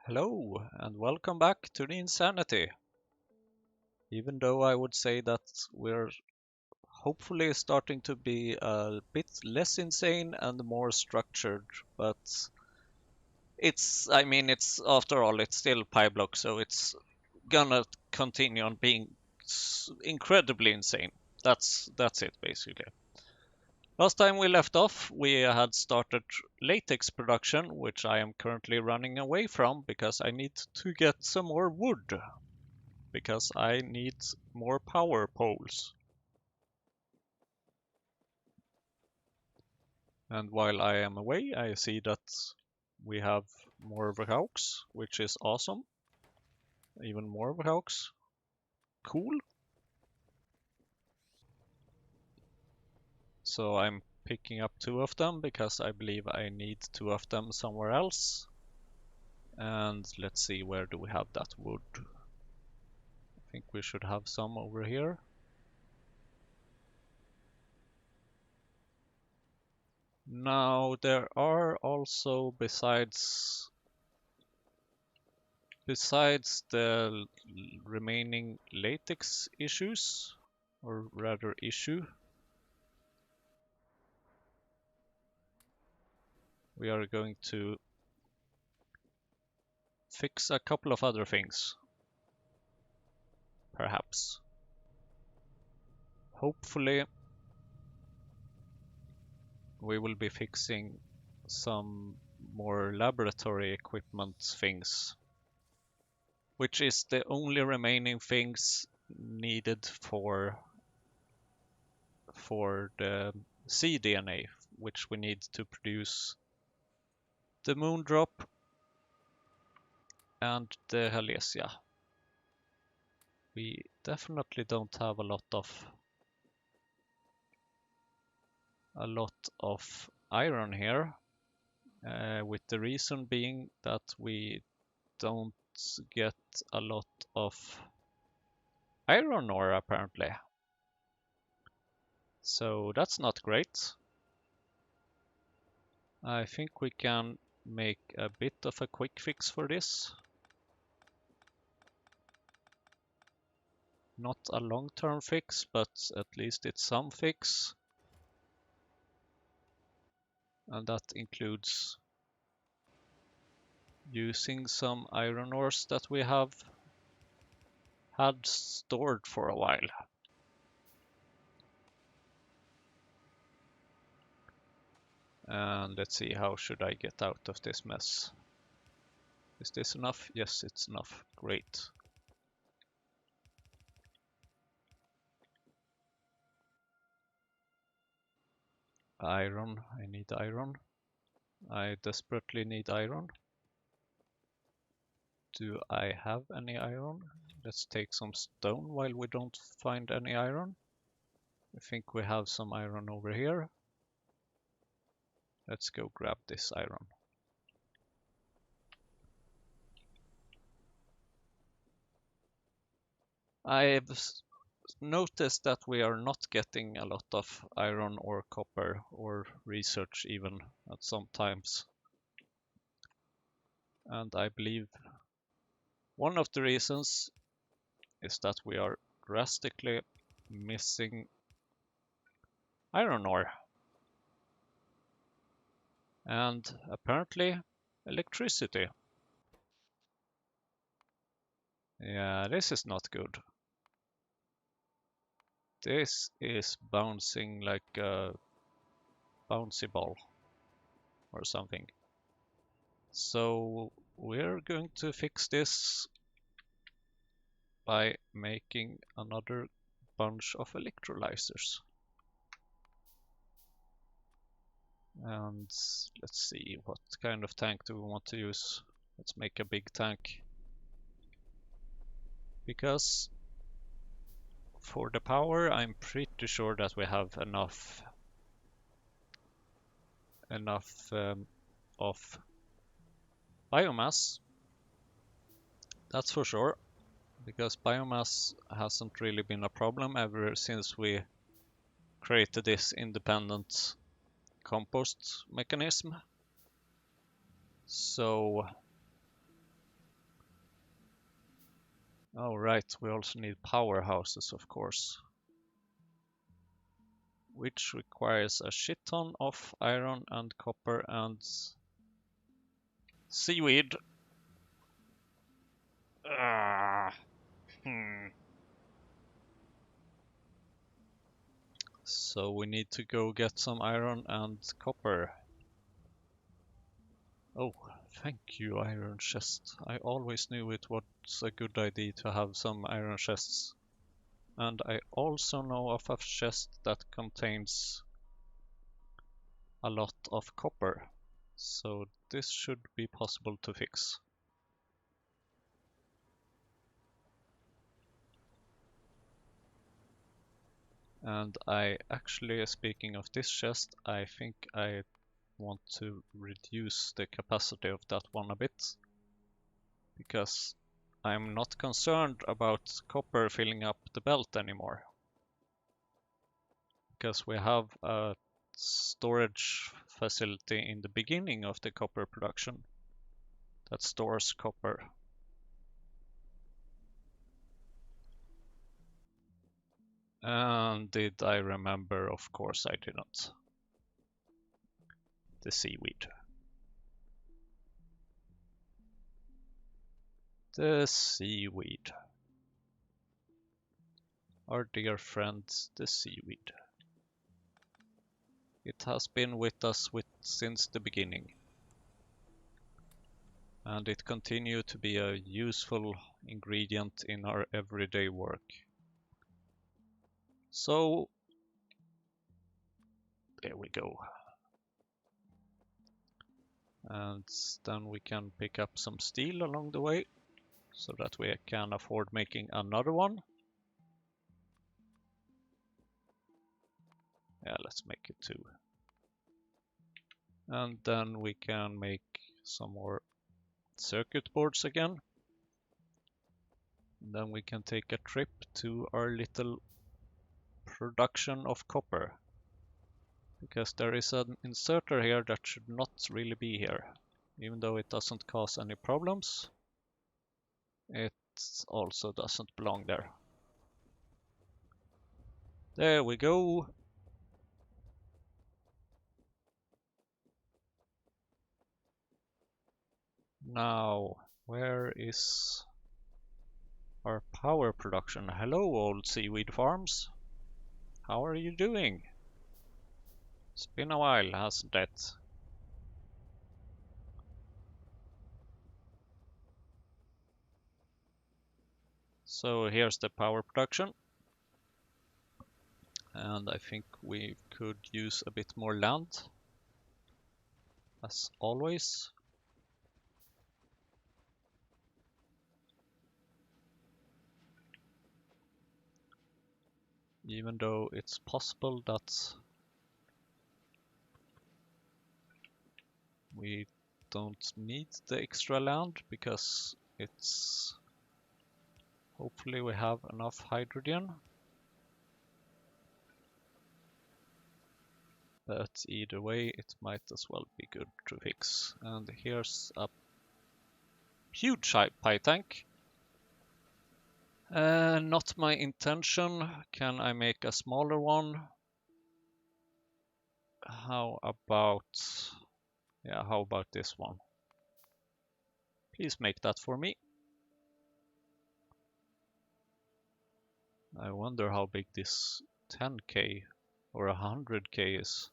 Hello and welcome back to the Insanity. Even though I would say that we're hopefully starting to be a bit less insane and more structured, but it's after all, it's still PyBlock, so it's gonna continue on being incredibly insane. That's it basically. Last time we left off, we had started latex production, which I am currently running away from because I need to get some more wood. Because I need more power poles. And while I am away, I see that we have more Verhauks, which is awesome. Even more Verhauks. Cool. So I'm picking up 2 of them because I believe I need 2 of them somewhere else. And let's see, where do we have that wood? I think we should have some over here. Now there are also, besides the remaining latex issues, or rather issue, we are going to fix a couple of other things, perhaps. Hopefully, we will be fixing some more laboratory equipment things, which is the only remaining things needed for the cDNA, which we need to produce the Moondrop and the Halesia. We definitely don't have a lot of iron here, with the reason being that we don't get a lot of iron ore apparently. So that's not great. I think we can make a bit of a quick fix for this. Not a long-term fix, but at least it's some fix. And that includes using some iron ores that we have had stored for a while. And let's see, how should I get out of this mess? Is this enough? Yes, it's enough. Great. Iron. I need iron. I desperately need iron. Do I have any iron? Let's take some stone while we don't find any iron. I think we have some iron over here. Let's go grab this iron. I've noticed that we are not getting a lot of iron or copper or research even at some times. And I believe one of the reasons is that we are drastically missing iron ore. And apparently electricity. Yeah, this is not good. This is bouncing like a bouncy ball or something. So we're going to fix this by making another bunch of electrolyzers. And let's see, what kind of tank do we want to use? Let's make a big tank. Because for the power, I'm pretty sure that we have enough of biomass. That's for sure. Because biomass hasn't really been a problem ever since we created this independent compost mechanism. So Oh right, we also need powerhouses, of course. Which requires a shit ton of iron and copper and seaweed. Ah, So we need to go get some iron and copper. Oh, thank you, iron chest. I always knew it was a good idea to have some iron chests. And I also know of a chest that contains a lot of copper. So this should be possible to fix. And speaking of this chest, I think I want to reduce the capacity of that one a bit. Because I'm not concerned about copper filling up the belt anymore. Because we have a storage facility in the beginning of the copper production that stores copper. And did I remember? Of course I didn't. The seaweed. The seaweed. Our dear friend, the seaweed. It has been with us since the beginning. And it continues to be a useful ingredient in our everyday work. So, there we go. And then we can pick up some steel along the way so that we can afford making another one. Yeah, let's make it 2. And then we can make some more circuit boards again. And then we can take a trip to our little production of copper. Because there is an inserter here that should not really be here. Even though it doesn't cause any problems, it also doesn't belong there. There we go. Now, where is our power production? Hello, old seaweed farms. How are you doing? It's been a while, hasn't it? So here's the power production. And I think we could use a bit more land, as always. Even though it's possible that we don't need the extra land because it's hopefully we have enough hydrogen. But either way, it might as well be good to fix. And here's a huge pie tank. Not my intention. Can I make a smaller one? How about this one? Please make that for me. I wonder how big this 10k or 100k is.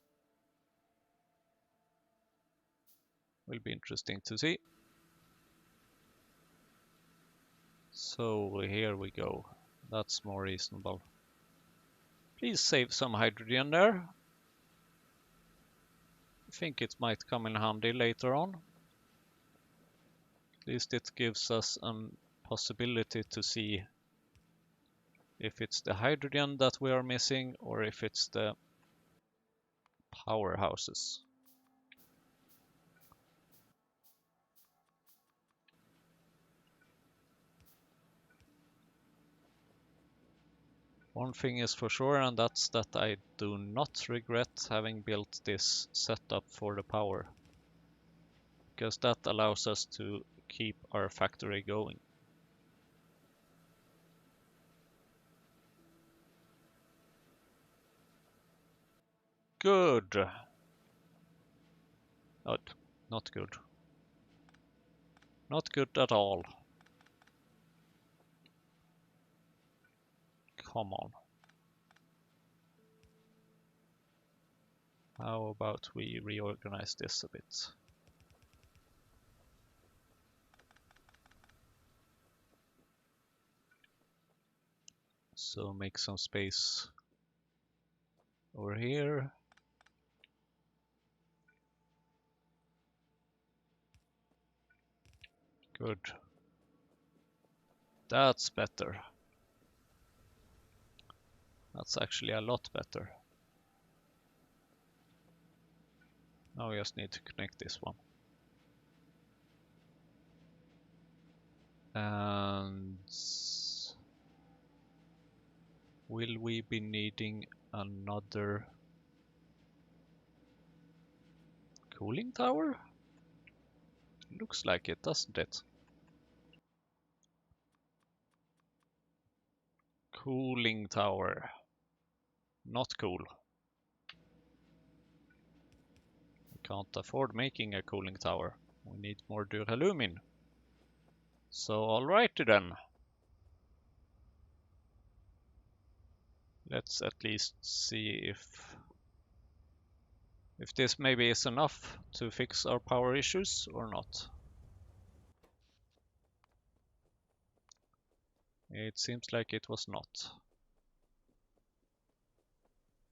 Will be interesting to see. So here we go. That's more reasonable. Please save some hydrogen there. I think it might come in handy later on. At least it gives us a possibility to see if it's the hydrogen that we are missing or if it's the powerhouses. One thing is for sure, and that's that I do not regret having built this setup for the power. Because that allows us to keep our factory going. Good. Oh, not good. Not good at all. Come on. How about we reorganize this a bit? So make some space over here. Good. That's better. That's actually a lot better. Now we just need to connect this one. And will we be needing another cooling tower? Looks like it, doesn't it? Cooling tower. Not cool. We can't afford making a cooling tower. We need more duralumin. So alrighty then. Let's at least see if this maybe is enough to fix our power issues or not. It seems like it was not.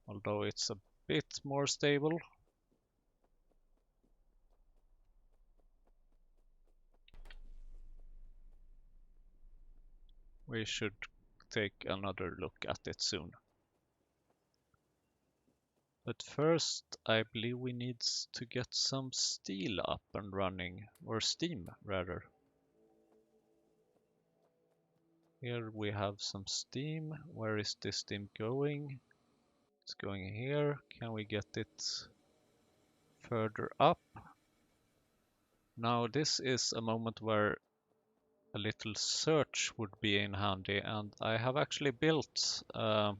Although it's a bit more stable. We should take another look at it soon. But first, I believe we need to get some steel up and running, or steam rather. Here we have some steam. Where is this steam going? It's going here. Can we get it further up? Now this is a moment where a little search would be in handy, and I have actually built a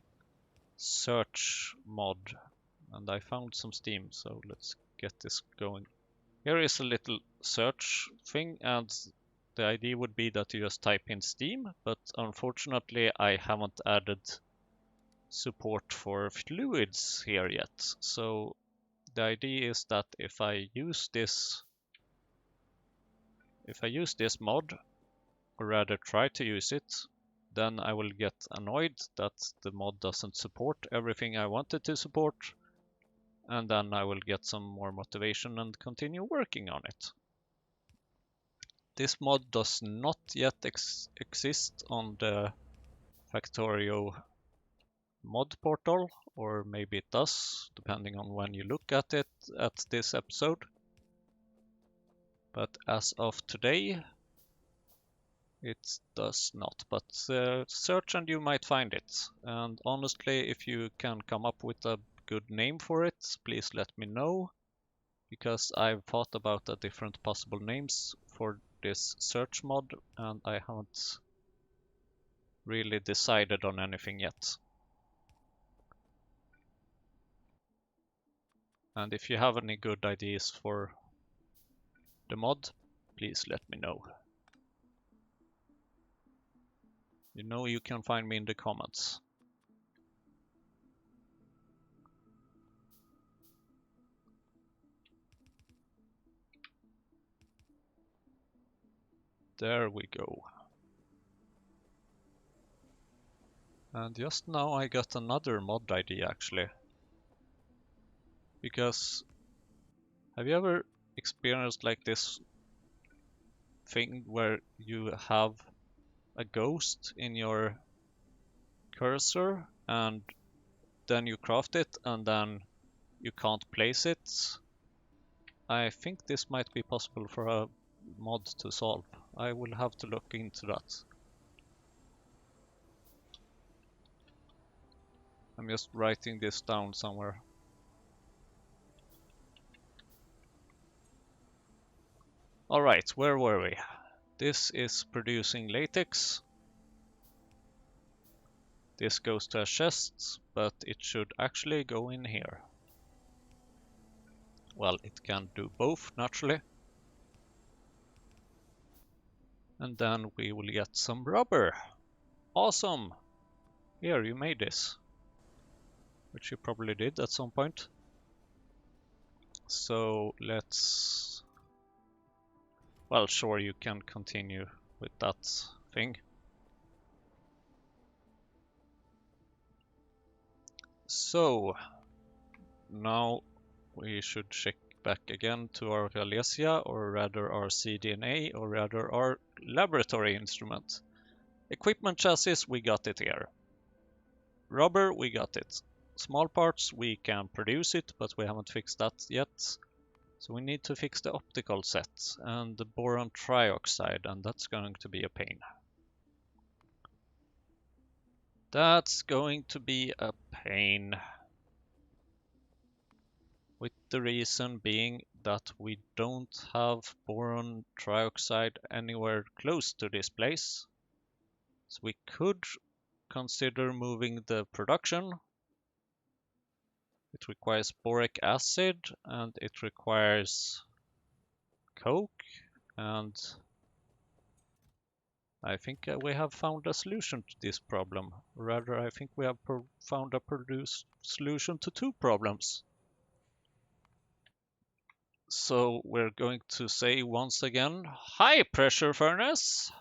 search mod and I found some steam, so let's get this going. Here is a little search thing, and the idea would be that you just type in steam, but unfortunately I haven't added support for fluids here yet. So the idea is that if I use this mod, or rather try to use it, then I will get annoyed that the mod doesn't support everything I wanted to support, and then I will get some more motivation and continue working on it. This mod does not yet exist on the Factorio mod portal, or maybe it does, depending on when you look at it at this episode. But as of today, it does not. But search and you might find it. And honestly, if you can come up with a good name for it, please let me know, because I've thought about the different possible names for this search mod and I haven't really decided on anything yet. And if you have any good ideas for the mod, please let me know. You know you can find me in the comments. There we go. And just now I got another mod idea actually. Because have you ever experienced like this thing where you have a ghost in your cursor and then you craft it and then you can't place it? I think this might be possible for a mod to solve. I will have to look into that. I'm just writing this down somewhere. Alright, where were we? This is producing latex. This goes to a chest, but it should actually go in here. Well, it can do both, naturally. And then we will get some rubber. Awesome! Here, you made this. Which you probably did at some point. So let's... Well, sure, you can continue with that thing. So, now we should check back again to our Galesia, or rather our CDNA, or rather our laboratory instrument. Equipment chassis, we got it here. Rubber, we got it. Small parts, we can produce it, but we haven't fixed that yet. So we need to fix the optical set and the boron trioxide, and that's going to be a pain. That's going to be a pain. With the reason being that we don't have boron trioxide anywhere close to this place. So we could consider moving the production. It requires boric acid and it requires coke, and I think we have found a solution to this problem. Rather, I think we have found a solution to two problems. So we're going to say once again, high pressure furnace.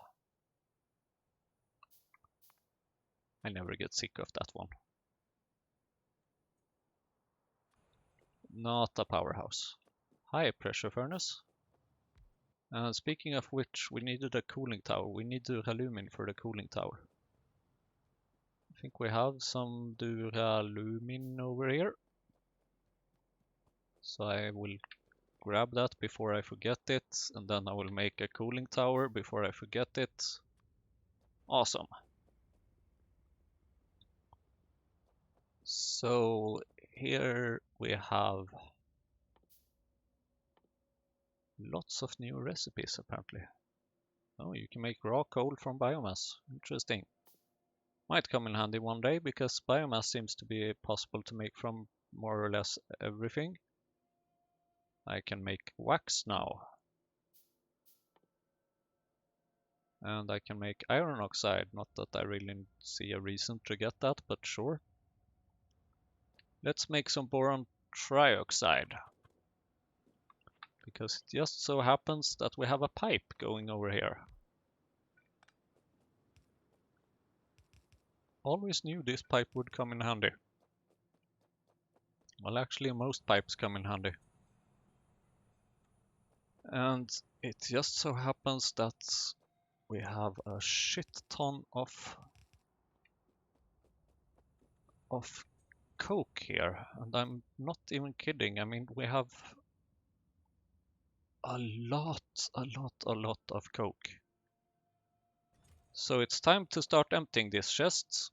I never get sick of that one. Not a powerhouse. High pressure furnace. And speaking of which, we needed a cooling tower. We need duralumin for the cooling tower. I think we have some duralumin over here. So I will grab that before I forget it, and then I will make a cooling tower before I forget it. Awesome. So here we have lots of new recipes apparently. Oh, you can make raw coal from biomass. Interesting. Might come in handy one day because biomass seems to be possible to make from more or less everything. I can make wax now. And I can make iron oxide. Not that I really see a reason to get that, but sure. Let's make some boron trioxide. Because it just so happens that we have a pipe going over here. Always knew this pipe would come in handy. Well, actually most pipes come in handy. And it just so happens that we have a shit ton of coke here. And I'm not even kidding. I mean, we have a lot of coke. So it's time to start emptying these chests.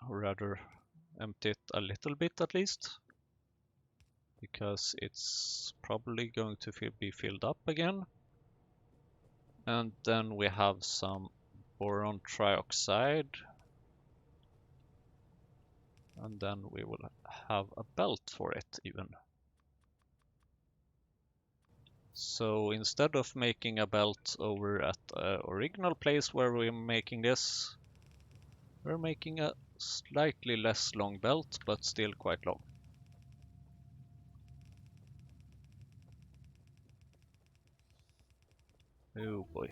Or rather, empty it a little bit at least. Because it's probably going to be filled up again. And then we have some boron trioxide. And then we will have a belt for it even. So instead of making a belt over at the original place where we're making this, we're making a slightly less long belt, but still quite long. Oh boy.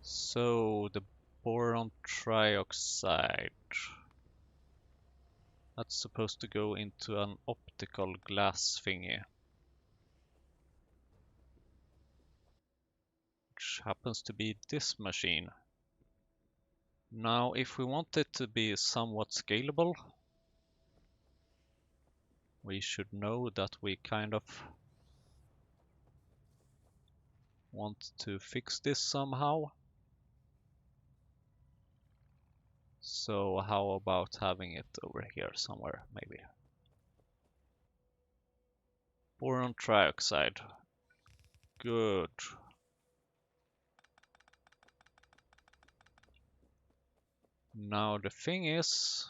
So the boron trioxide. That's supposed to go into an optical glass thingy. Which happens to be this machine. Now, if we want it to be somewhat scalable, we should know that we kind of want to fix this somehow. So how about having it over here somewhere, maybe? Boron trioxide. Good. Now the thing is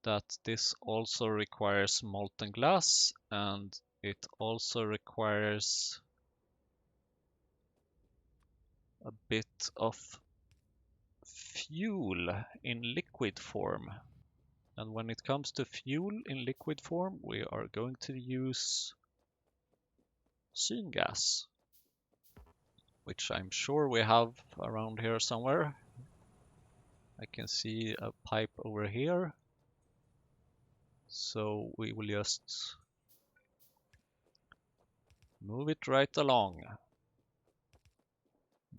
that this also requires molten glass, and it also requires a bit of fuel in liquid form. And when it comes to fuel in liquid form, we are going to use syngas, which I'm sure we have around here somewhere. I can see a pipe over here. So we will just move it right along.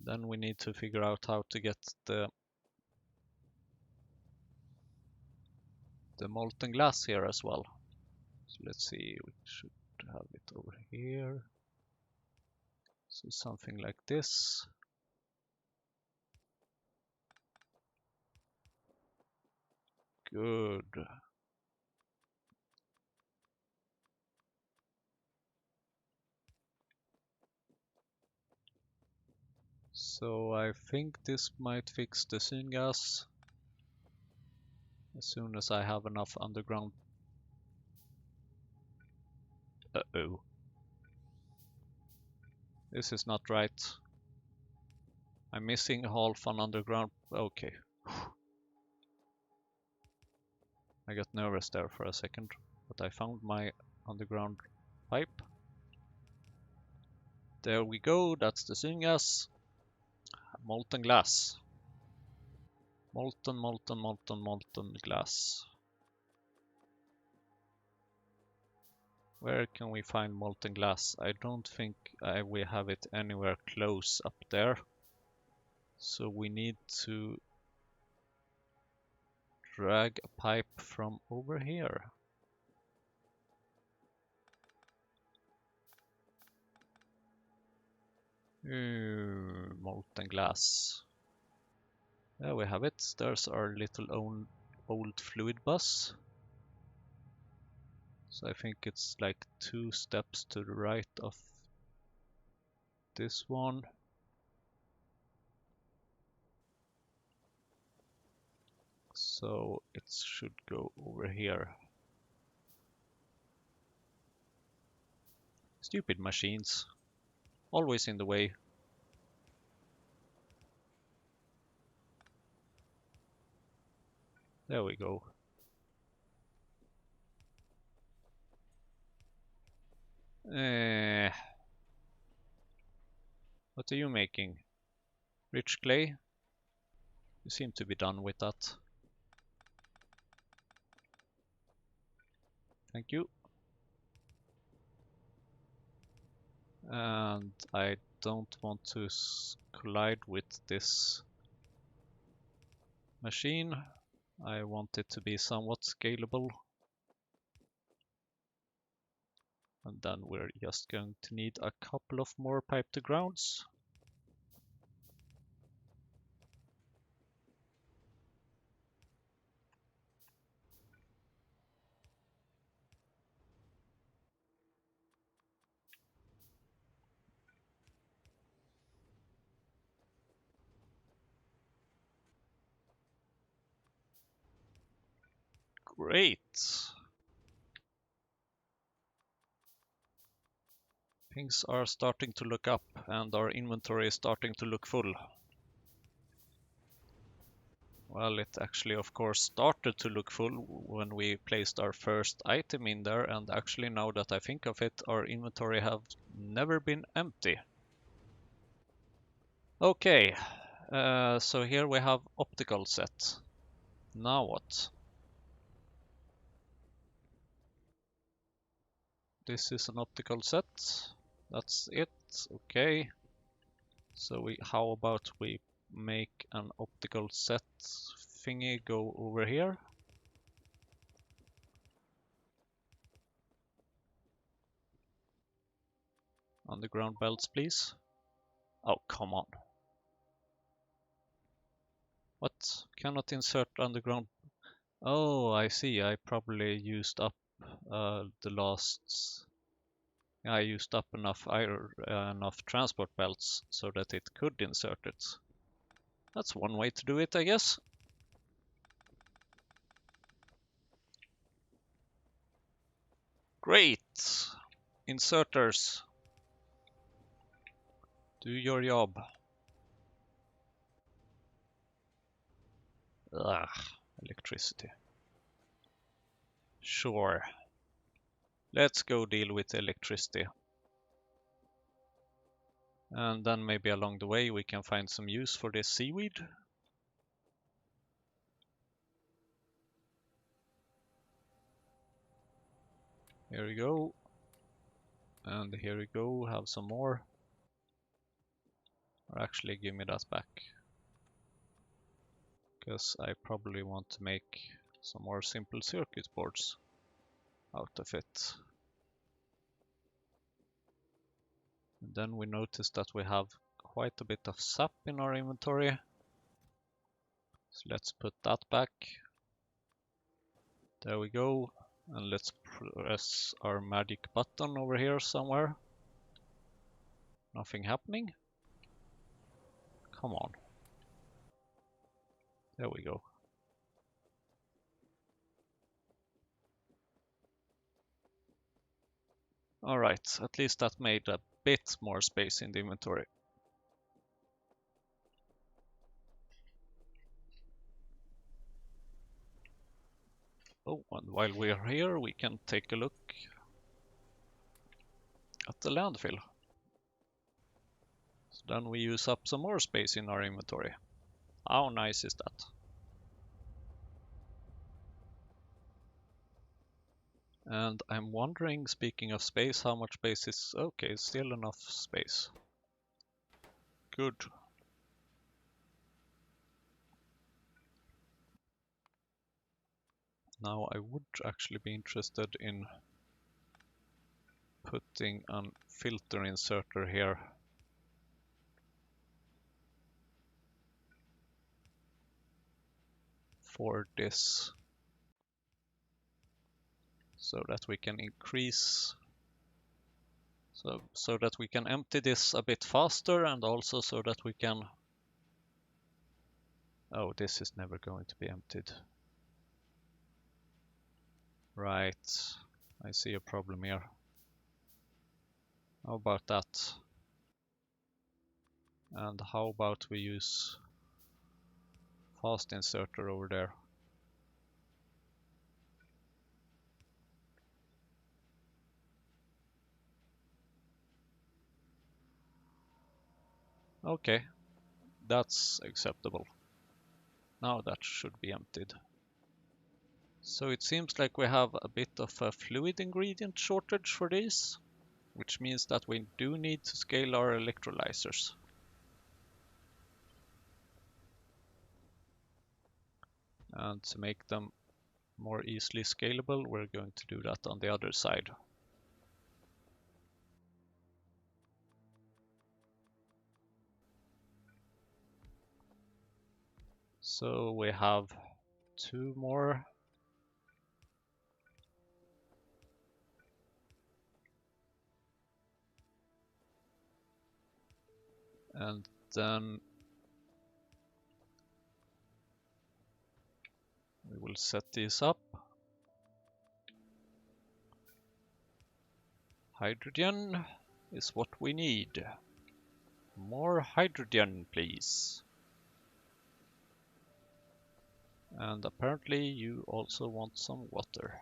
Then we need to figure out how to get the molten glass here as well. So let's see, we should have it over here. So something like this. Good. So I think this might fix the syngas as soon as I have enough underground. Uh-oh. This is not right. I'm missing half an underground. Okay. I got nervous there for a second, but I found my underground pipe. There we go, that's the syngas. Molten glass. Molten glass. Where can we find molten glass? I don't think we have it anywhere close up there. So we need to drag a pipe from over here. Molten glass. There we have it. There's our little old fluid bus. So I think it's like 2 steps to the right of this one. So it should go over here. Stupid machines. Always in the way. There we go. What are you making? Rich clay? You seem to be done with that. Thank you. And I don't want to collide with this machine. I want it to be somewhat scalable. And then we're just going to need a couple of more pipe to grounds. Great. Things are starting to look up and our inventory is starting to look full. Well, it actually of course started to look full when we placed our first item in there, and actually now that I think of it, our inventory have never been empty. Okay, so here we have optical set. Now what? This is an optical set. That's it. Okay. So how about we make an optical set thingy go over here? Underground belts, please. Oh, come on. What? Cannot insert underground. Oh, I see. I probably used up the last. I used up enough transport belts so that it could insert it. That's one way to do it, I guess. Great! Inserters. Do your job. Ugh, electricity. Sure. Let's go deal with electricity. And then maybe along the way we can find some use for this seaweed. Here we go. And here we go, have some more. Or actually give me that back. Because I probably want to make some more simple circuit boards out of it. And then we notice that we have quite a bit of sap in our inventory. So let's put that back. There we go. And let's press our magic button over here somewhere. Nothing happening? Come on. There we go. Alright, at least that made a bit more space in the inventory. Oh, and while we are here, we can take a look at the landfill. So then we use up some more space in our inventory. How nice is that? And I'm wondering, speaking of space, how much space is... Okay, still enough space. Good. Now I would actually be interested in putting a filter inserter here. For this. So that we can increase... So that we can empty this a bit faster, and also so that we can... Oh, this is never going to be emptied. Right, I see a problem here. How about that? And how about we use fast inserter over there? Okay, that's acceptable. Now that should be emptied. So it seems like we have a bit of a fluid ingredient shortage for these, which means that we do need to scale our electrolyzers. And to make them more easily scalable, we're going to do that on the other side. So we have 2 more. And then we will set these up. Hydrogen is what we need. More hydrogen, please. And apparently you also want some water.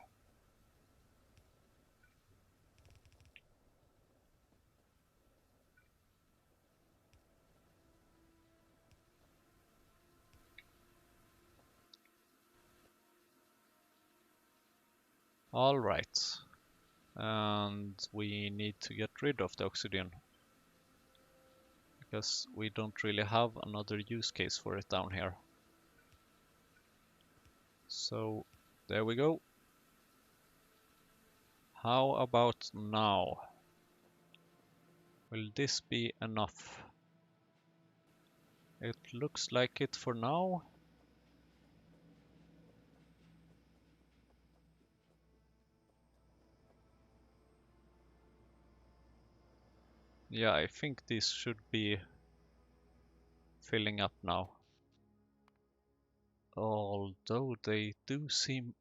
All right. And we need to get rid of the oxygen, because we don't really have another use case for it down here. So there we go. How about now? Will this be enough? It looks like it for now. Yeah, I think this should be filling up now. Although they do seem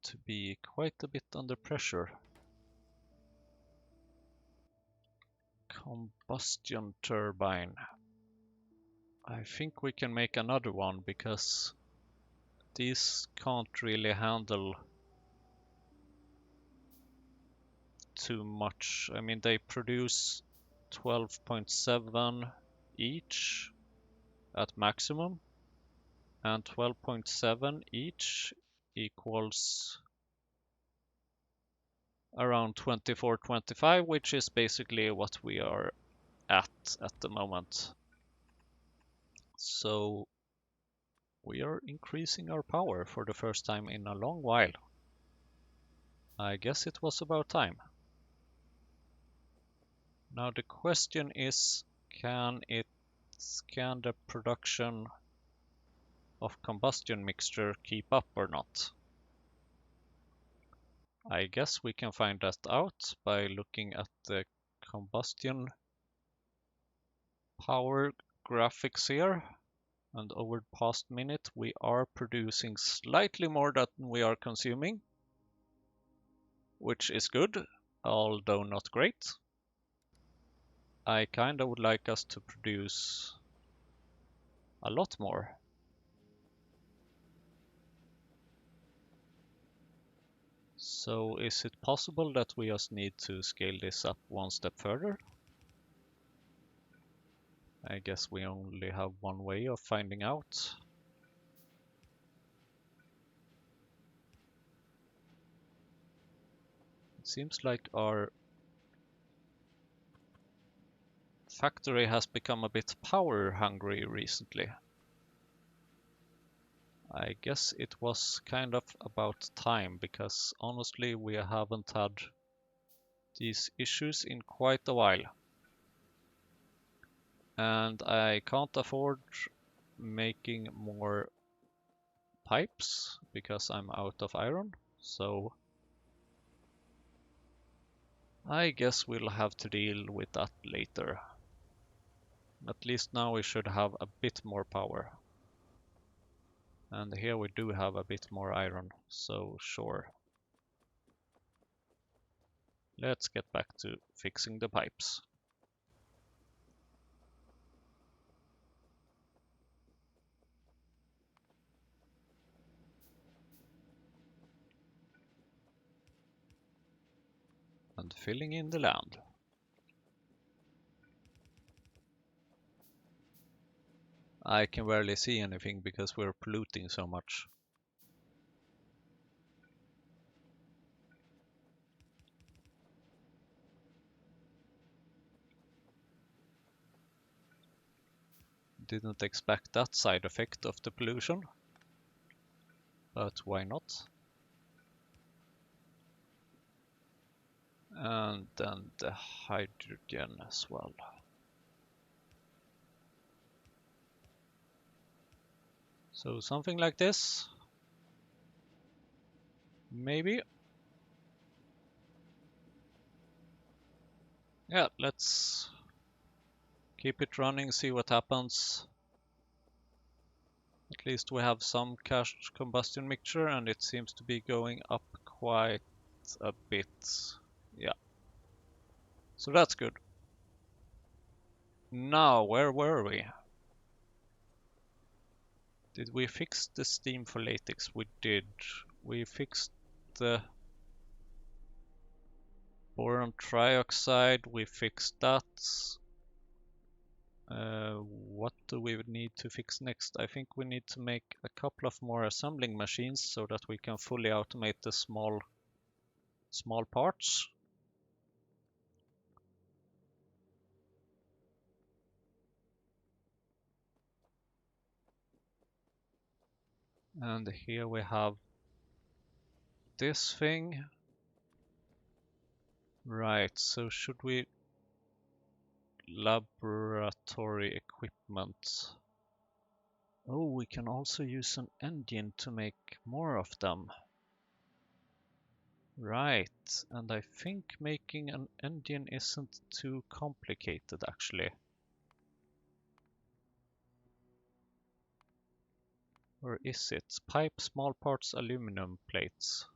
to be quite a bit under pressure. Combustion turbine. I think we can make another one because these can't really handle too much. I mean, they produce 12.7 each at maximum, and 12.7 each equals around 24, 25, which is basically what we are at the moment. So we are increasing our power for the first time in a long while. I guess it was about time. Now the question is, can the production of combustion mixture keep up or not? I guess we can find that out by looking at the combustion power graphics here. And over the past minute, we are producing slightly more than we are consuming, which is good, although not great. I kinda would like us to produce a lot more. So is it possible that we just need to scale this up one step further? I guess we only have one way of finding out. It seems like our factory has become a bit power hungry recently. I guess it was kind of about time, because honestly we haven't had these issues in quite a while. And I can't afford making more pipes because I'm out of iron, so I guess we'll have to deal with that later. At least now we should have a bit more power. And here we do have a bit more iron, so sure. Let's get back to fixing the pipes. And filling in the land. I can barely see anything because we're polluting so much. Didn't expect that side effect of the pollution, but why not? And then the hydrogen as well. So something like this. Maybe. Yeah, let's keep it running, see what happens. At least we have some cached combustion mixture, and it seems to be going up quite a bit. Yeah. So that's good. Now, where were we? Did we fix the steam for latex? We did. We fixed the boron trioxide, we fixed that. What do we need to fix next? I think we need to make a couple of more assembling machines so that we can fully automate the small parts. And here we have this thing. Right, so should we laboratory equipment? Oh, we can also use an engine to make more of them. Right, and I think making an engine isn't too complicated actually. Or is it? Pipe, small parts, aluminum plates.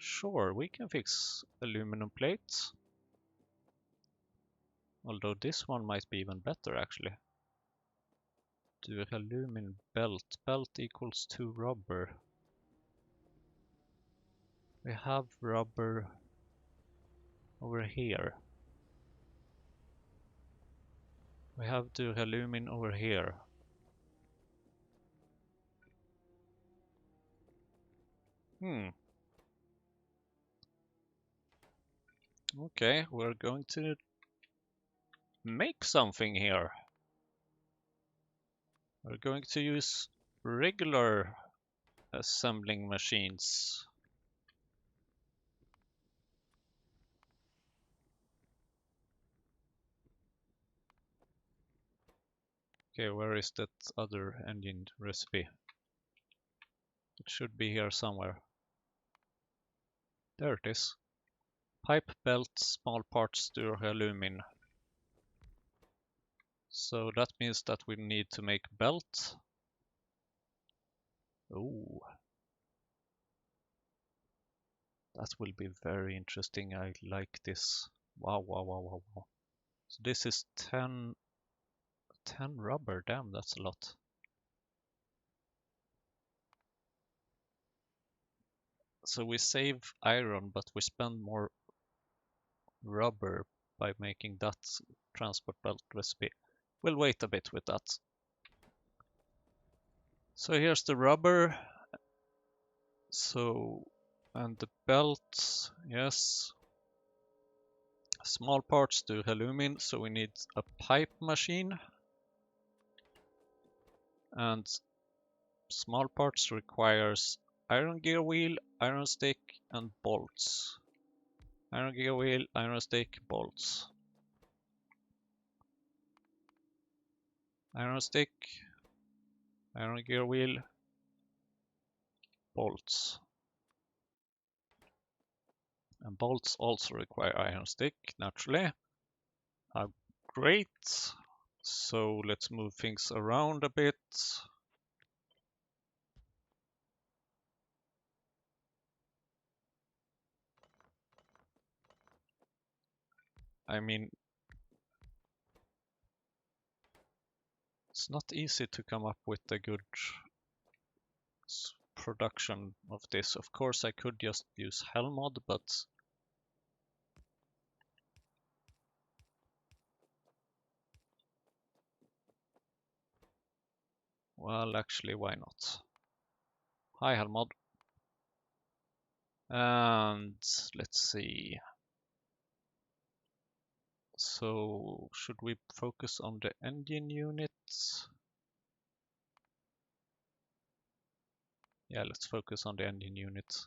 Sure, we can fix aluminum plates. Although this one might be even better actually. Duralumin belt. Belt equals 2 rubber. We have rubber over here. We have duralumin over here. Okay, we're going to make something here. We're going to use regular assembling machines. Okay, where is that other engine recipe? It should be here somewhere. There it is. Pipe belt, small parts, duralumin. So that means that we need to make belt. Oh, that will be very interesting. I like this. Wow, wow, wow, wow, wow. So this is 10 rubber. Damn, that's a lot. So we save iron, but we spend more rubber by making that transport belt recipe. We'll wait a bit with that. So here's the rubber. So, and the belt, yes. Small parts to aluminum, so we need a pipe machine. And small parts requires iron gear wheel, iron stick, and bolts. Iron gear wheel, iron stick, bolts. Iron stick, iron gear wheel, bolts. And bolts also require iron stick, naturally. Great. So let's move things around a bit. I mean, it's not easy to come up with a good production of this. Of course, I could just use Helmod, but well, actually, why not? Hi, Helmod. And let's see. So, should we focus on the engine units? Yeah, let's focus on the engine units.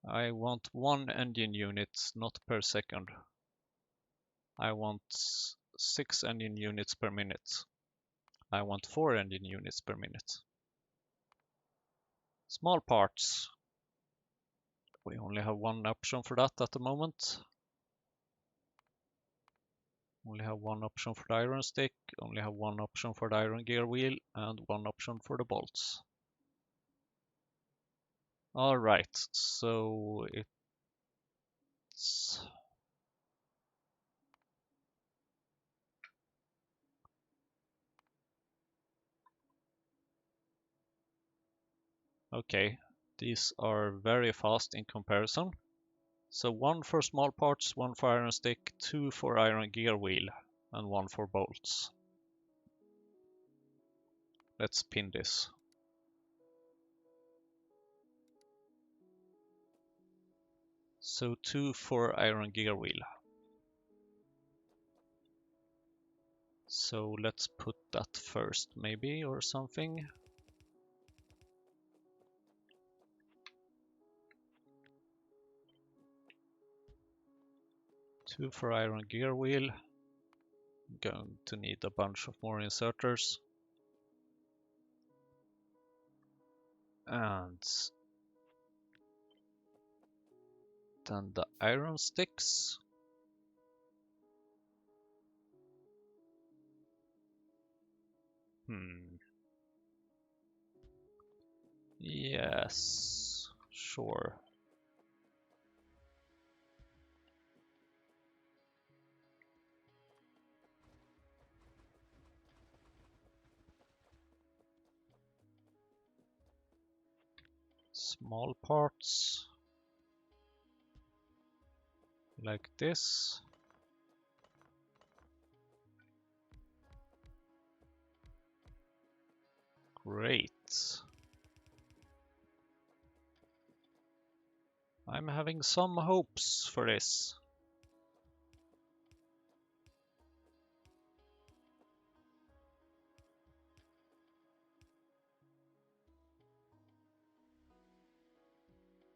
I want 1 engine unit, not per second. I want 6 engine units per minute. I want 4 engine units per minute. Small parts. We only have 1 option for that at the moment. Only have 1 option for the iron stick, only have 1 option for the iron gear wheel, and 1 option for the bolts. Alright, so it's... Okay, these are very fast in comparison. So 1 for small parts, 1 for iron stick, 2 for iron gear wheel, and 1 for bolts. Let's pin this. So 2 for iron gear wheel. So let's put that first maybe, or something. Two for iron gear wheel. I'm going to need a bunch of more inserters. And then the iron sticks. Yes, sure. Small parts like this. Great. I'm having some hopes for this.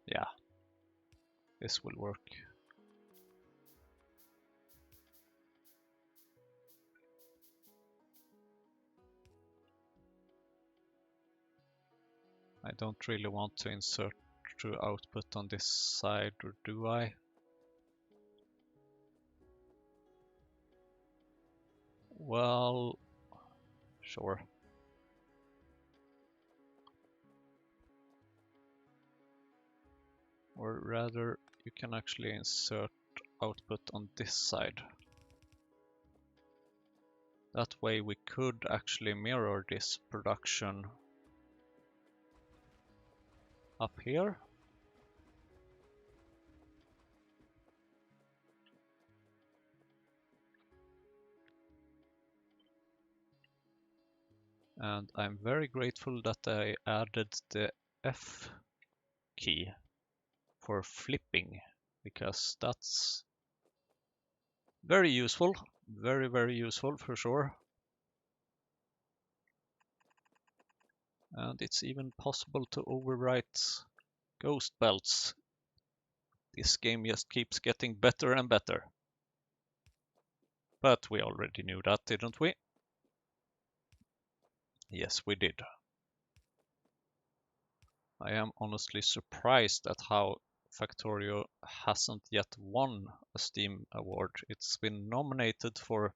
Yeah, this will work. I don't really want to insert true output on this side, or do I? Well, sure. Or rather, you can actually insert output on this side. That way we could actually mirror this production up here. And I'm very grateful that I added the F key for flipping, because that's very useful. Very, very useful for sure. And it's even possible to overwrite ghost belts. This game just keeps getting better and better. But we already knew that, didn't we? Yes, we did. I am honestly surprised at how Factorio hasn't yet won a Steam award. It's been nominated for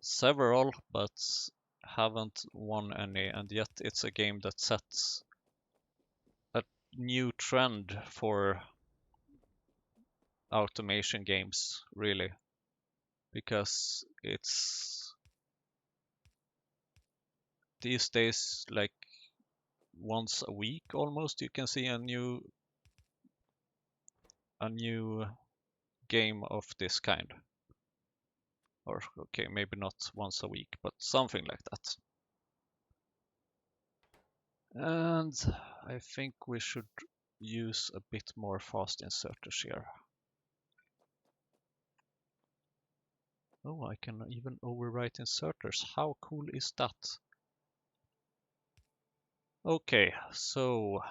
several, but haven't won any, and yet it's a game that sets a new trend for automation games, really, because it's these days like once a week almost you can see a new game of this kind. Or okay, maybe not once a week, but something like that. And I think we should use a bit more fast inserters here. Oh, I can even overwrite inserters. How cool is that? Okay, so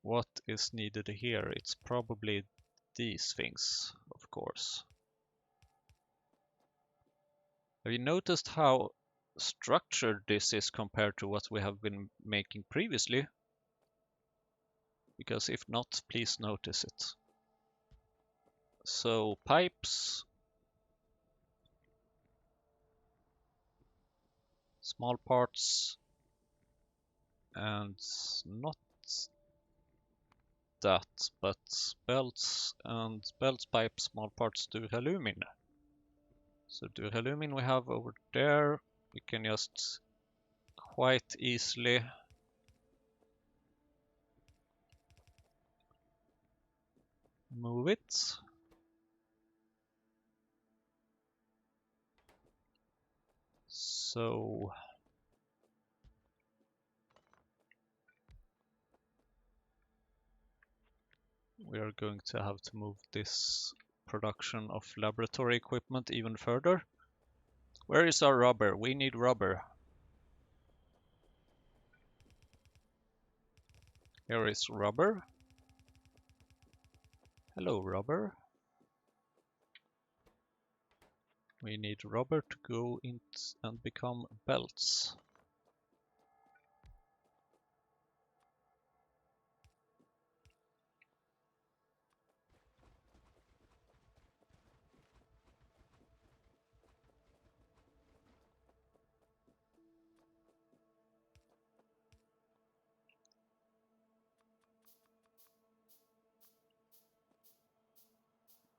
what is needed here? It's probably these things, of course. Have you noticed how structured this is compared to what we have been making previously? Because if not, please notice it. So pipes, small parts, and not that, but belts and belts, pipes, small parts, duralumin. So duralumin we have over there. We can just quite easily move it. So we are going to have to move this production of laboratory equipment even further. Where is our rubber? We need rubber. Here is rubber. Hello, rubber. We need rubber to go in and become belts.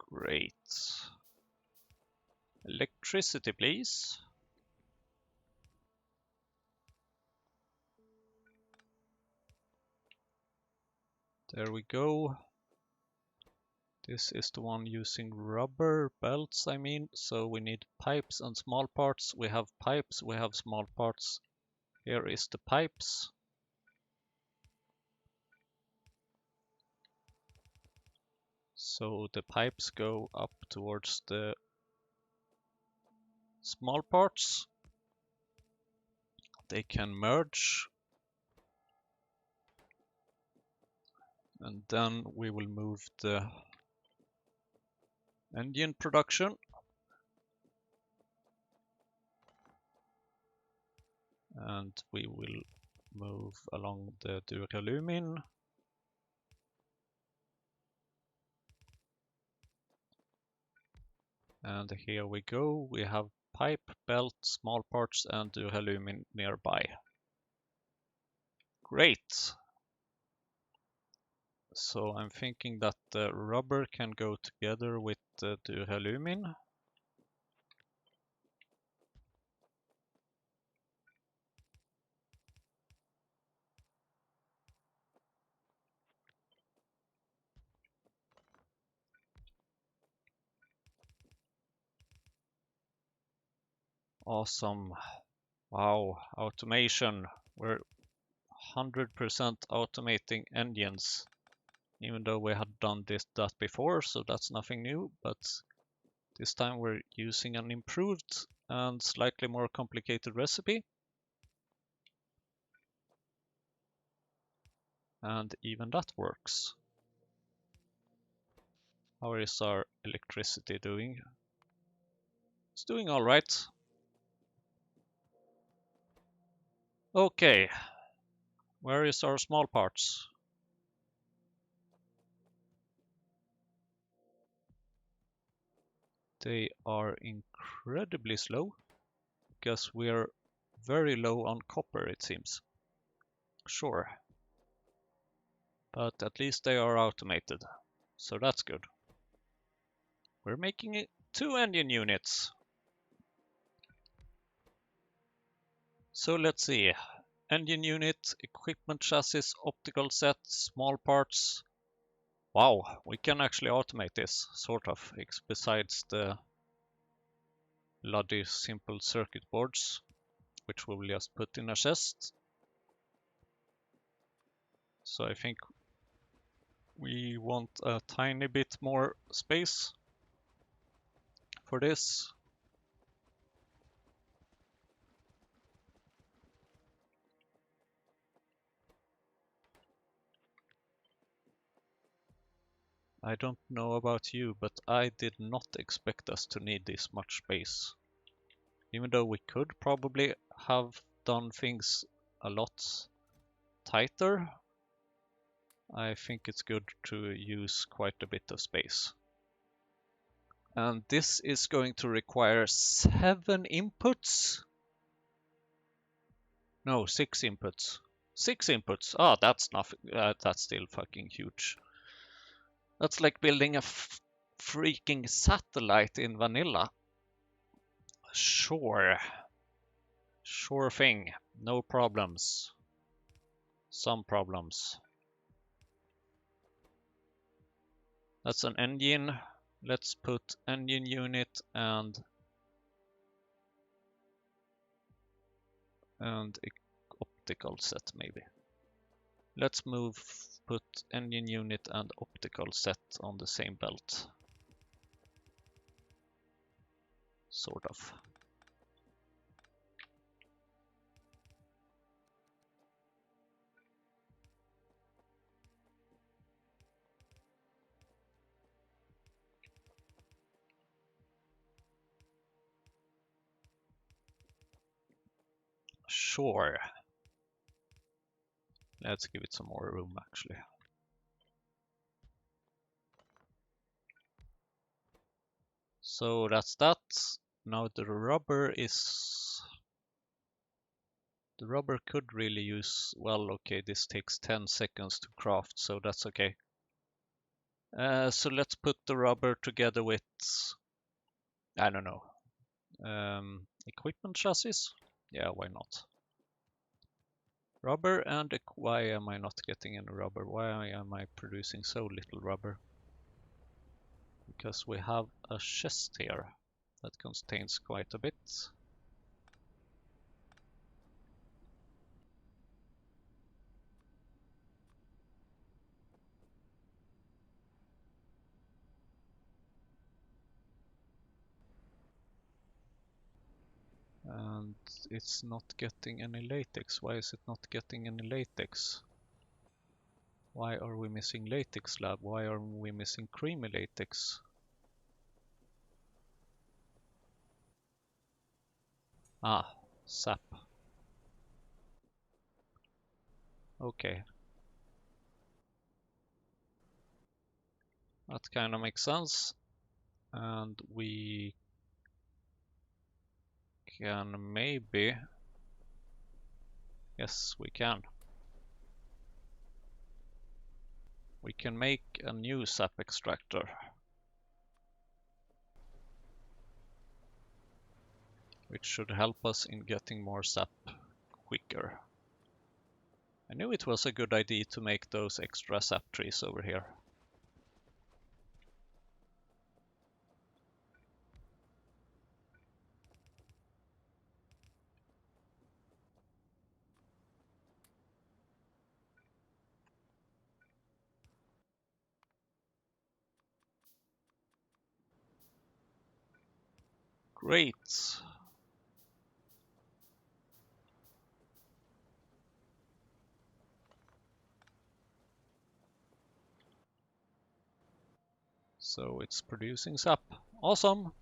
Great. Electricity, please. There we go. This is the one using rubber belts, I mean. So we need pipes and small parts. We have pipes, we have small parts. Here is the pipes. So the pipes go up towards the small parts. They can merge. And then we will move the engine production. And we will move along the duralumin. And here we go. We have pipe, belt, small parts, and duralumin nearby. Great. So I'm thinking that the rubber can go together with the duralumin. Awesome. Wow, automation. We're 100% automating engines, even though we had done that before, so that's nothing new, but this time we're using an improved and slightly more complicated recipe. And even that works. How is our electricity doing? It's doing all right. Okay, where is our small parts? They are incredibly slow because we're very low on copper, it seems. Sure. But at least they are automated, so that's good. We're making it 2 engine units. So let's see. Engine unit, equipment chassis, optical set, small parts. Wow, we can actually automate this, sort of, besides the bloody simple circuit boards, which we'll just put in a chest. So I think we want a tiny bit more space for this. I don't know about you, but I did not expect us to need this much space. Even though we could probably have done things a lot tighter, I think it's good to use quite a bit of space. And this is going to require 7 inputs. No, 6 inputs. 6 inputs. Ah, that's nothing. That's still fucking huge. That's like building a freaking satellite in vanilla. Sure. Sure thing. No problems. Some problems. That's an engine. Let's put engine unit and optical set maybe. Let's put engine unit and optical set on the same belt. Sort of. Sure. Let's give it some more room actually. So that's that. Now the rubber could really use, well, okay, this takes 10 seconds to craft, so that's okay. So let's put the rubber together with, I don't know, equipment chassis? Yeah, why not? Rubber and why am I not getting any rubber? Why am I producing so little rubber? Because we have a chest here that contains quite a bit. And it's not getting any latex. Why is it not getting any latex? Why are we missing latex lab? Why are we missing creamy latex? Ah, sap. Okay. That kind of makes sense. And we can maybe... Yes, we can. We can make a new sap extractor, which should help us in getting more sap quicker. I knew it was a good idea to make those extra sap trees over here. Great. So it's producing sap. Awesome.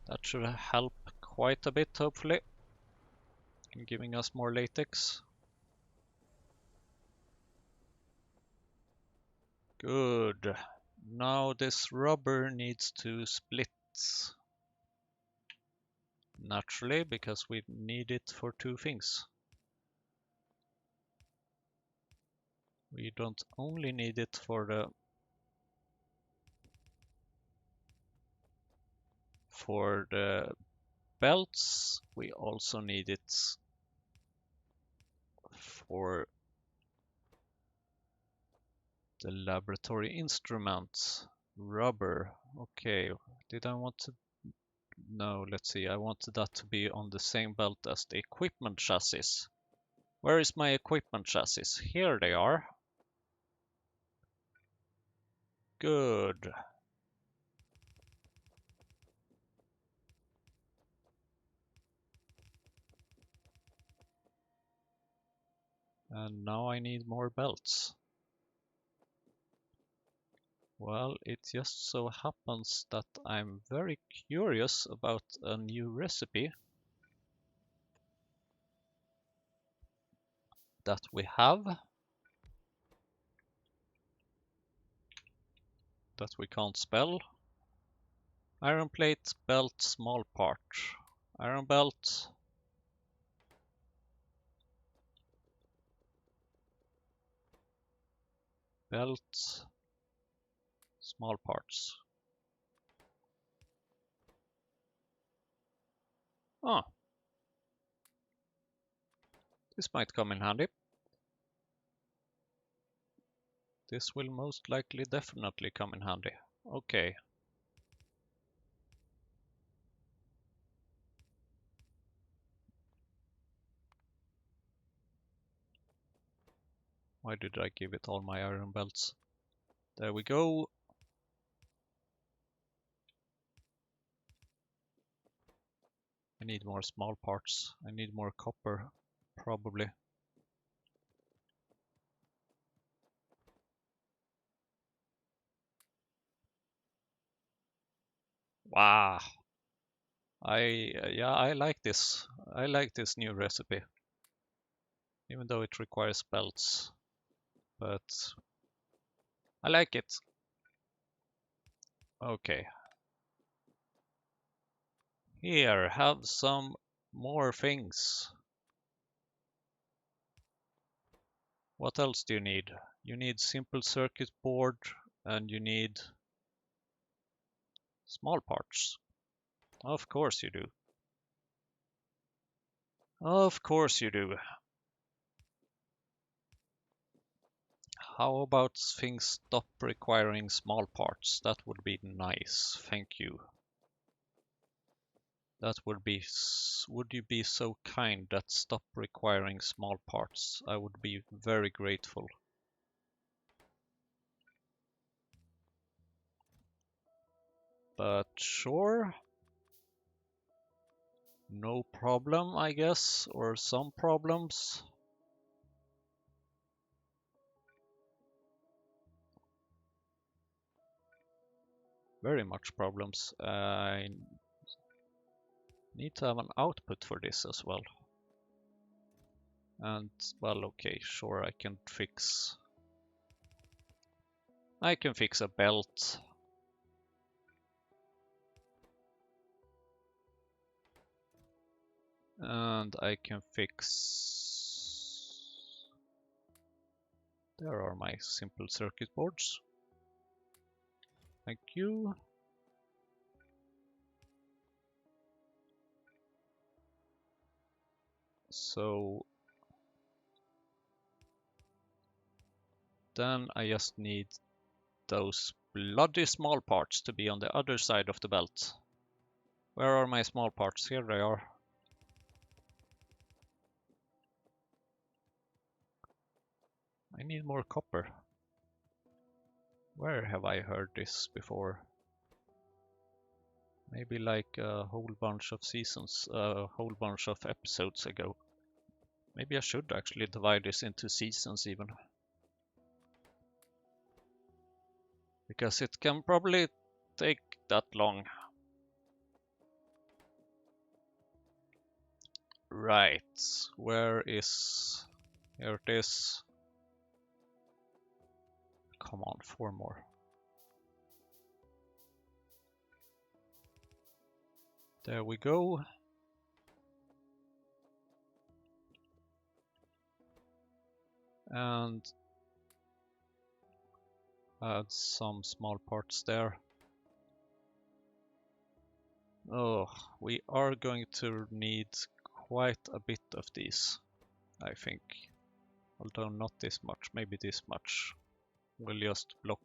That should help quite a bit, hopefully, in giving us more latex. Good. Now this rubber needs to split. Naturally, because we need it for two things. We don't only need it for the belts, we also need it for the laboratory instruments. Rubber. Okay, did I want to? No, let's see. I wanted that to be on the same belt as the equipment chassis. Where is my equipment chassis? Here they are. Good. And now I need more belts. Well, it just so happens that I'm very curious about a new recipe that we have that we can't spell. Iron plate, belt, small part. Iron belt. Belt, small parts. Ah, this might come in handy. This will most likely definitely come in handy. Okay. Why did I give it all my iron belts? There we go. I need more small parts. I need more copper, probably. Wow. I like this. I like this new recipe. Even though it requires belts. But I like it. Okay. Here, have some more things. What else do you need? You need simple circuit board and you need small parts. Of course you do. Of course you do. How about things stop requiring small parts? That would be nice. Thank you. That would be. Would you be so kind that stop requiring small parts? I would be very grateful. But sure. No problem, I guess, or some problems. Very much problems. I need to have an output for this as well. And, well, okay, sure, I can fix a belt. And I can fix... There are my simple circuit boards. Thank you. So then I just need those bloody small parts to be on the other side of the belt. Where are my small parts? Here they are. I need more copper. Where have I heard this before? Maybe like a whole bunch of seasons, a whole bunch of episodes ago. Maybe I should actually divide this into seasons even. Because it can probably take that long. Right, where is... Here it is. Come on, 4 more. There we go. And add some small parts there. Oh, we are going to need quite a bit of these, I think. Although not this much, maybe this much. We'll just block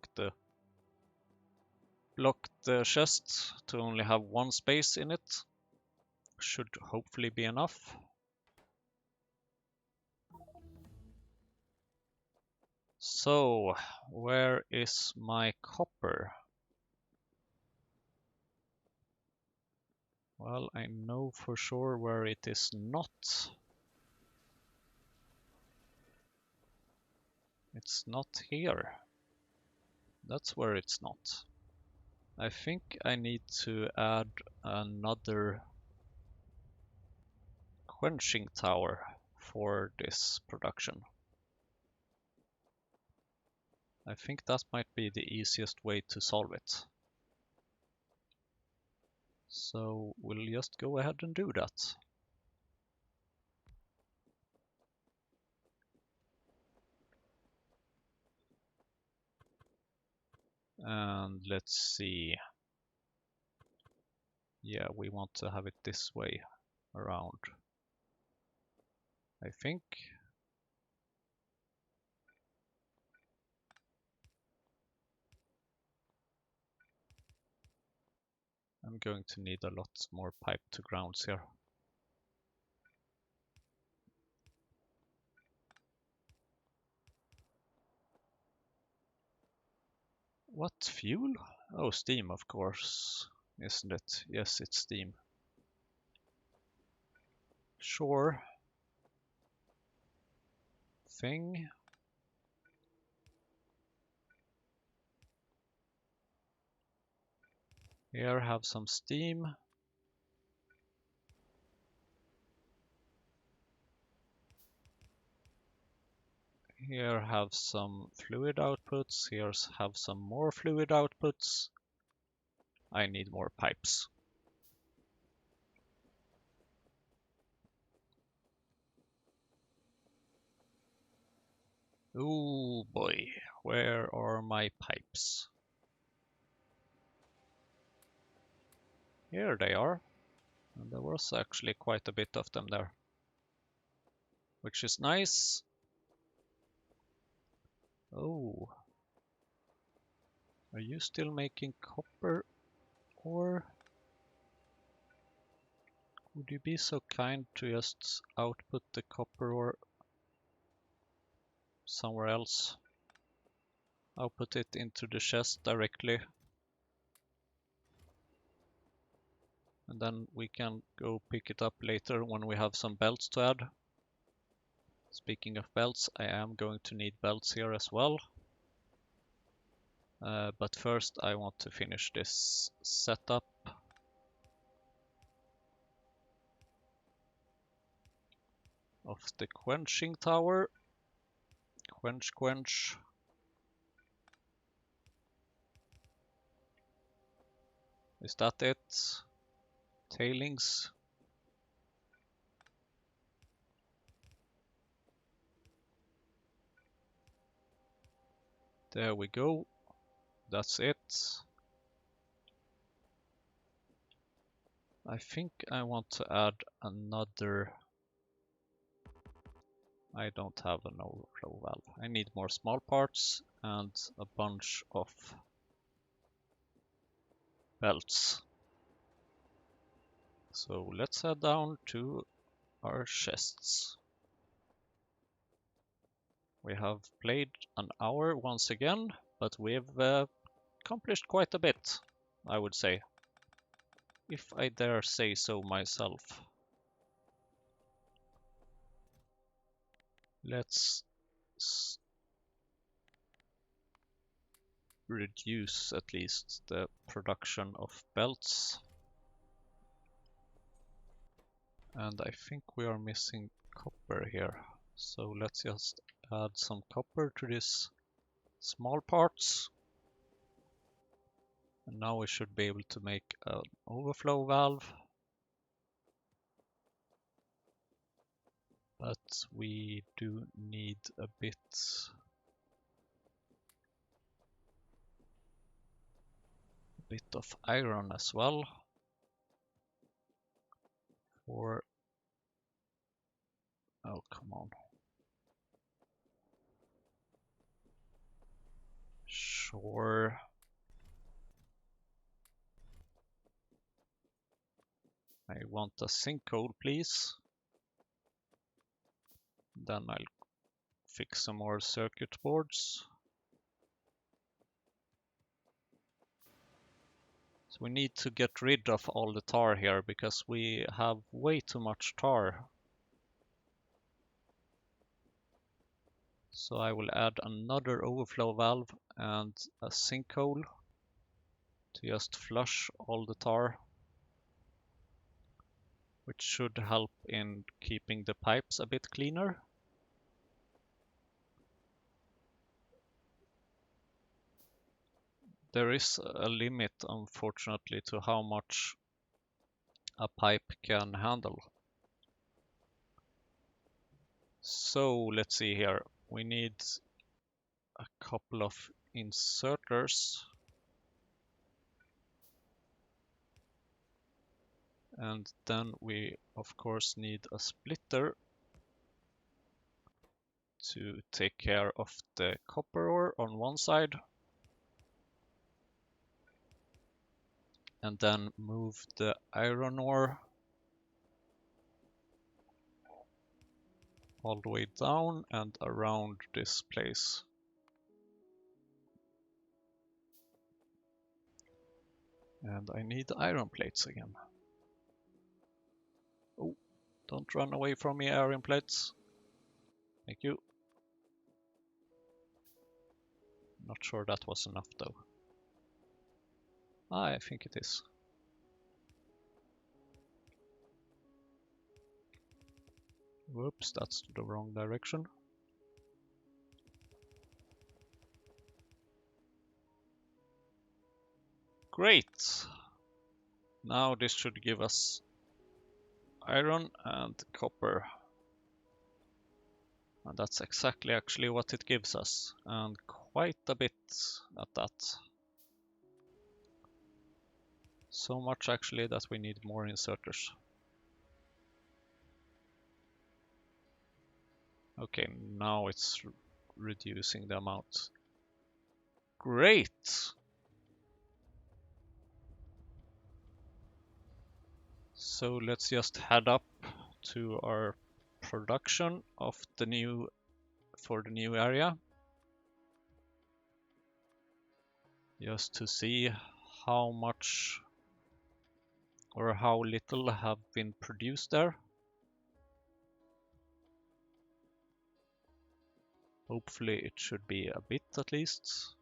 the chest to only have one space in it. Should hopefully be enough. So, where is my copper? Well, I know for sure where it is not. It's not here. That's where it's not. I think I need to add another quenching tower for this production. I think that might be the easiest way to solve it. So we'll just go ahead and do that. And let's see. Yeah, we want to have it this way around, I think. I'm going to need a lot more pipe to grounds here. What fuel? Oh, steam, of course, isn't it? Yes, it's steam. Sure. Thing. Here, have some steam. Here, have some fluid outputs. Here, have some more fluid outputs. I need more pipes. Oh boy, where are my pipes? Here they are. And there was actually quite a bit of them there, which is nice. Oh, are you still making copper ore? Would you be so kind to just output the copper ore somewhere else? I'll put it into the chest directly. And then we can go pick it up later when we have some belts to add. Speaking of belts, I am going to need belts here as well. But first I want to finish this setup. Of the quenching tower. Quench, quench. Is that it? Tailings. There we go. That's it. I think I want to add another. I don't have an overflow valve. I need more small parts and a bunch of belts. So let's head down to our chests. We have played an hour once again, but we've accomplished quite a bit, I would say, if I dare say so myself. Let's reduce at least the production of belts. And I think we are missing copper here. So let's just add some copper to these small parts. And now we should be able to make an overflow valve. But we do need a bit of iron as well. Or oh, come on. Sure. I want a sinkhole, please. Then I'll fix some more circuit boards. So we need to get rid of all the tar here because we have way too much tar. So I will add another overflow valve and a sinkhole to just flush all the tar, which should help in keeping the pipes a bit cleaner. There is a limit, unfortunately, to how much a pipe can handle. So let's see here. We need a couple of inserters. And then we of course need a splitter to take care of the copper ore on one side. And then move the iron ore all the way down and around this place. And I need iron plates again. Oh, don't run away from me, iron plates. Thank you. Not sure that was enough though. I think it is. Whoops, that's the wrong direction. Great! Now this should give us iron and copper. And that's exactly actually what it gives us. And quite a bit at that. So much actually that we need more inserters. Okay, now it's reducing the amount. Great! So let's just head up to our production of the new area, just to see how much or how little have been produced there. Hopefully it should be a bit at least.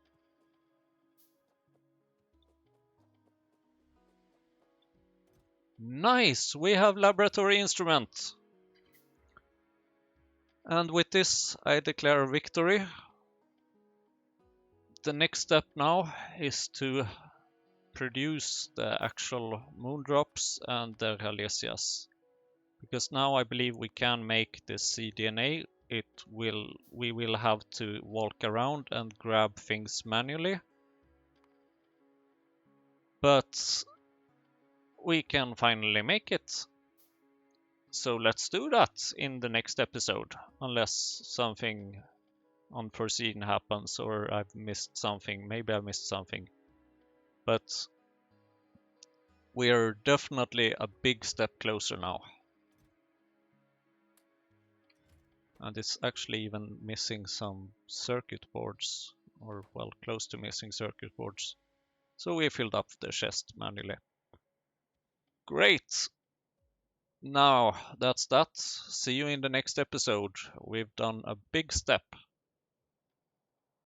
Nice! We have laboratory instrument. And with this I declare victory. The next step now is to produce the actual moondrops and the Rhalesias. Because now I believe we can make the cDNA. We will have to walk around and grab things manually. But we can finally make it. So let's do that in the next episode, unless something unforeseen happens or I've missed something. Maybe I missed something. But we're definitely a big step closer now. And it's actually even missing some circuit boards, or well, close to missing circuit boards. So we filled up the chest manually. Great! Now that's that. See you in the next episode. We've done a big step.